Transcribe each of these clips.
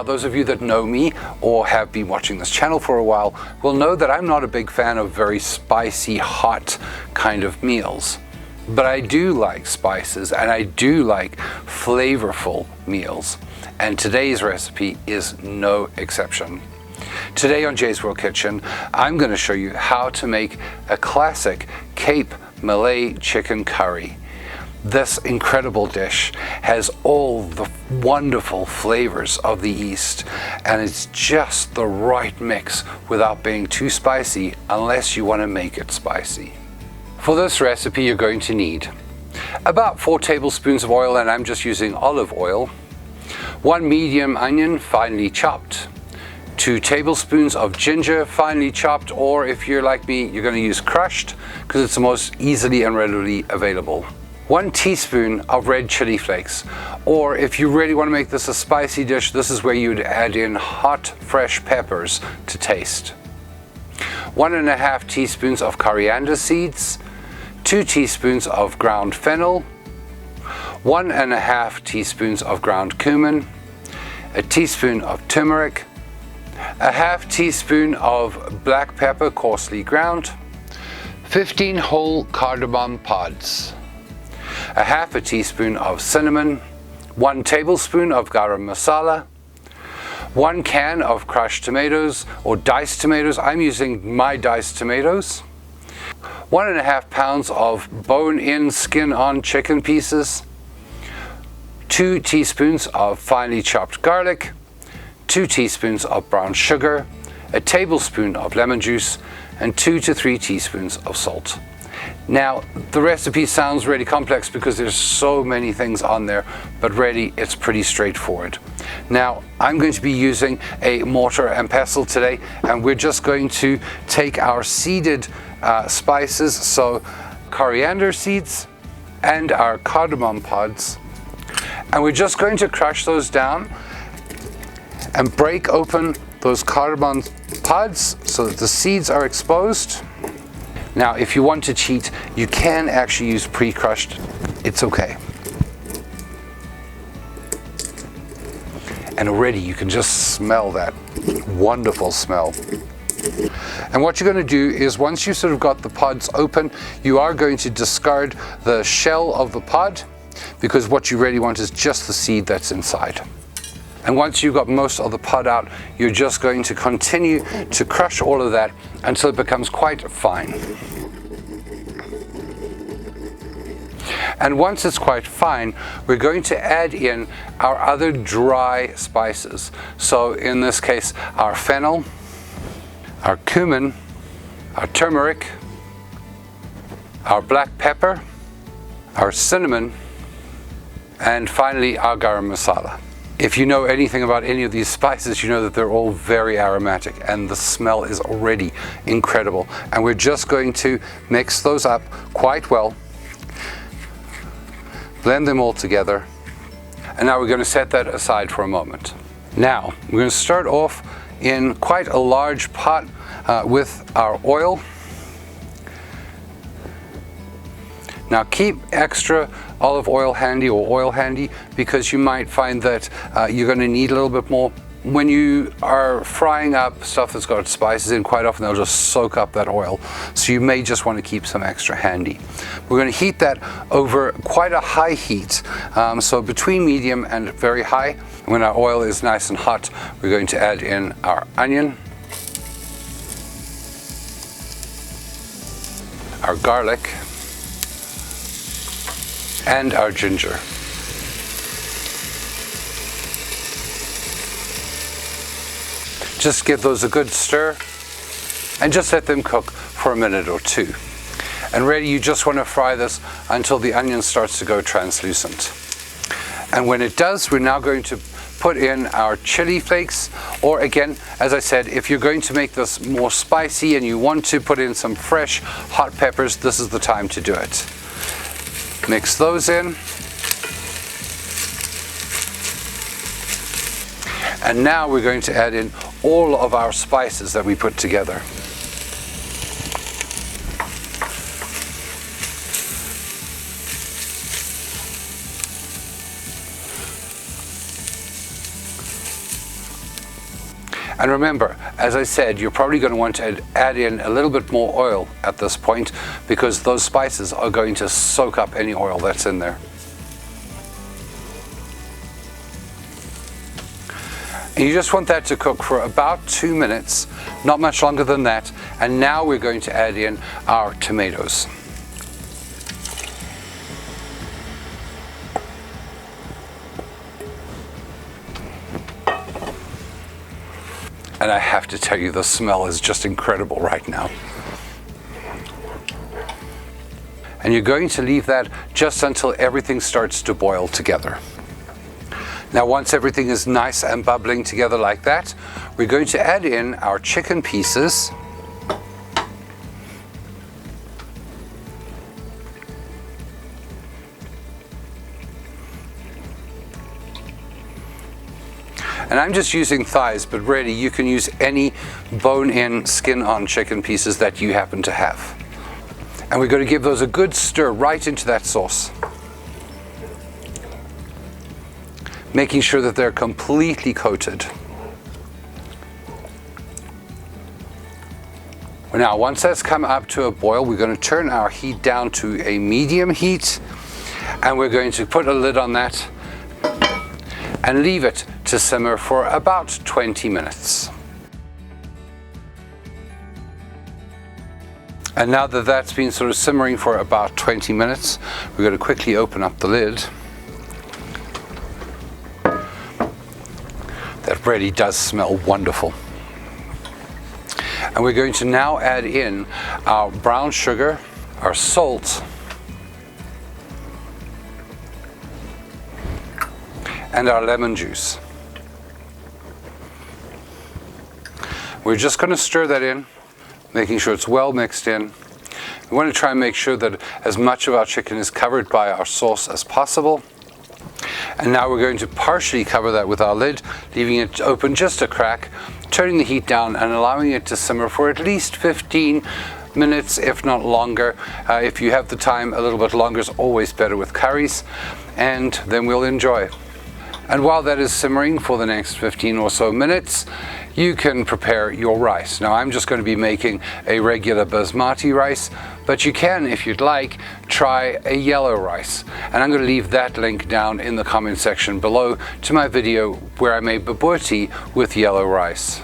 those of you that know me or have been watching this channel for a while will know that I'm not a big fan of very spicy, hot kind of meals. But I do like spices and I do like flavorful meals. And today's recipe is no exception. Today on Jay's World Kitchen, I'm going to show you how to make a classic Cape Malay Chicken Curry. This incredible dish has all the wonderful flavors of the East, and it's just the right mix without being too spicy unless you want to make it spicy. For this recipe, you're going to need about 4 tablespoons of oil, and I'm just using olive oil, 1 medium onion finely chopped, 2 tablespoons of ginger finely chopped, or if you're like me, you're going to use crushed because it's the most easily and readily available. 1 teaspoon of red chili flakes, or if you really want to make this a spicy dish, this is where you'd add in hot fresh peppers to taste. 1.5 teaspoons of coriander seeds, 2 teaspoons of ground fennel, 1.5 teaspoons of ground cumin, a teaspoon of turmeric, a half teaspoon of black pepper coarsely ground, 15 whole cardamom pods, a half a teaspoon of cinnamon, 1 tablespoon of garam masala, 1 can of crushed tomatoes or diced tomatoes. I'm using my diced tomatoes, 1.5 pounds of bone-in, skin-on chicken pieces, 2 teaspoons of finely chopped garlic, 2 teaspoons of brown sugar, a tablespoon of lemon juice, and 2 to 3 teaspoons of salt. Now, the recipe sounds really complex because there's so many things on there, but really it's pretty straightforward. Now, I'm going to be using a mortar and pestle today, and we're just going to take our seeded spices, so coriander seeds and our cardamom pods, and we're just going to crush those down and break open those cardamom pods so that the seeds are exposed. Now, if you want to cheat, you can actually use pre-crushed. It's okay. And already you can just smell that wonderful smell. And what you're going to do is, once you sort of got the pods open, you are going to discard the shell of the pod, because what you really want is just the seed that's inside. And once you've got most of the pod out, you're just going to continue to crush all of that until it becomes quite fine. And once it's quite fine, we're going to add in our other dry spices. So in this case, our fennel, our cumin, our turmeric, our black pepper, our cinnamon, and finally our garam masala. If you know anything about any of these spices, you know that they're all very aromatic, and the smell is already incredible. And we're just going to mix those up quite well, blend them all together, and now we're going to set that aside for a moment. Now, we're going to start off in quite a large pot with our oil. Now, keep extra olive oil handy or oil handy, because you might find that you're going to need a little bit more. When you are frying up stuff that's got spices in, quite often they'll just soak up that oil. So you may just want to keep some extra handy. We're going to heat that over quite a high heat, so between medium and very high. When our oil is nice and hot, we're going to add in our onion, our garlic, and our ginger. Just give those a good stir and just let them cook for a minute or two. And really, you just want to fry this until the onion starts to go translucent. And when it does, we're now going to put in our chili flakes, or again, as I said, if you're going to make this more spicy and you want to put in some fresh hot peppers, this is the time to do it. Mix those in. And now we're going to add in all of our spices that we put together. And remember, as I said, you're probably going to want to add in a little bit more oil at this point because those spices are going to soak up any oil that's in there. And you just want that to cook for about 2 minutes, not much longer than that. And now we're going to add in our tomatoes. And I have to tell you, the smell is just incredible right now. And you're going to leave that just until everything starts to boil together. Now, once everything is nice and bubbling together like that, we're going to add in our chicken pieces. And I'm just using thighs, but really you can use any bone-in, skin-on chicken pieces that you happen to have. And we're going to give those a good stir right into that sauce, making sure that they're completely coated. Now, once that's come up to a boil, we're going to turn our heat down to a medium heat, and we're going to put a lid on that and leave it to simmer for about 20 minutes. And now that that's been sort of simmering for about 20 minutes, we're going to quickly open up the lid. That really does smell wonderful. And we're going to now add in our brown sugar, our salt, and our lemon juice. We're just going to stir that in, making sure it's well mixed in. We want to try and make sure that as much of our chicken is covered by our sauce as possible. And now we're going to partially cover that with our lid, leaving it open just a crack, turning the heat down and allowing it to simmer for at least 15 minutes, if not longer. If you have the time, a little bit longer is always better with curries, and then we'll enjoy. And while that is simmering for the next 15 or so minutes, you can prepare your rice. Now, I'm just going to be making a regular basmati rice, but you can, if you'd like, try a yellow rice. And I'm going to leave that link down in the comment section below to my video where I made bobotie with yellow rice.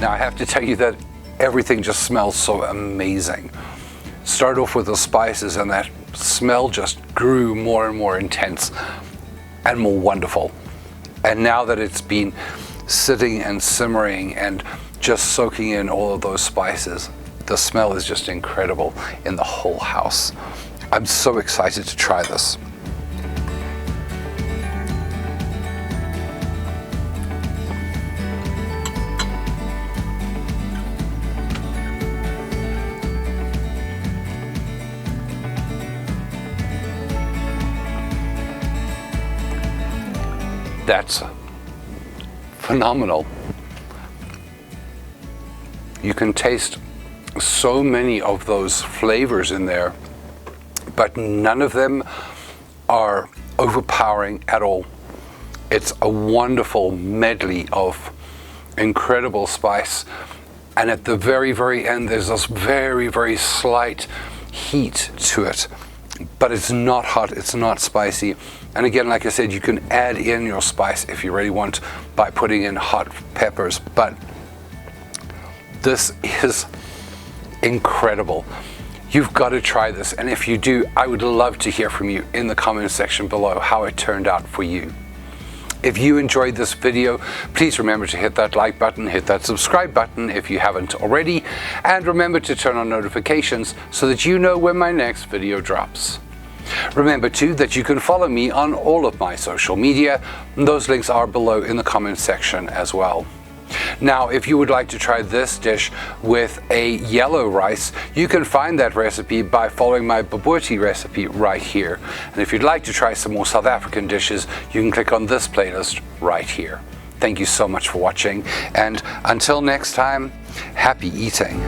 Now, I have to tell you that everything just smells so amazing. Start off with the spices, and that smell just grew more and more intense and more wonderful. And now that it's been sitting and simmering and just soaking in all of those spices, the smell is just incredible in the whole house. I'm so excited to try this. That's phenomenal. You can taste so many of those flavors in there, but none of them are overpowering at all. It's a wonderful medley of incredible spice. And at the very, very end, there's this very, very slight heat to it. But it's not hot, it's not spicy. And again, like I said, you can add in your spice if you really want by putting in hot peppers. But this is incredible. You've got to try this. And if you do, I would love to hear from you in the comment section below how it turned out for you. If you enjoyed this video, please remember to hit that like button, hit that subscribe button if you haven't already, and remember to turn on notifications so that you know when my next video drops. Remember too that you can follow me on all of my social media, and those links are below in the comments section as well. Now, if you would like to try this dish with a yellow rice, you can find that recipe by following my bobotie recipe right here. And if you'd like to try some more South African dishes, you can click on this playlist right here. Thank you so much for watching, and until next time, happy eating.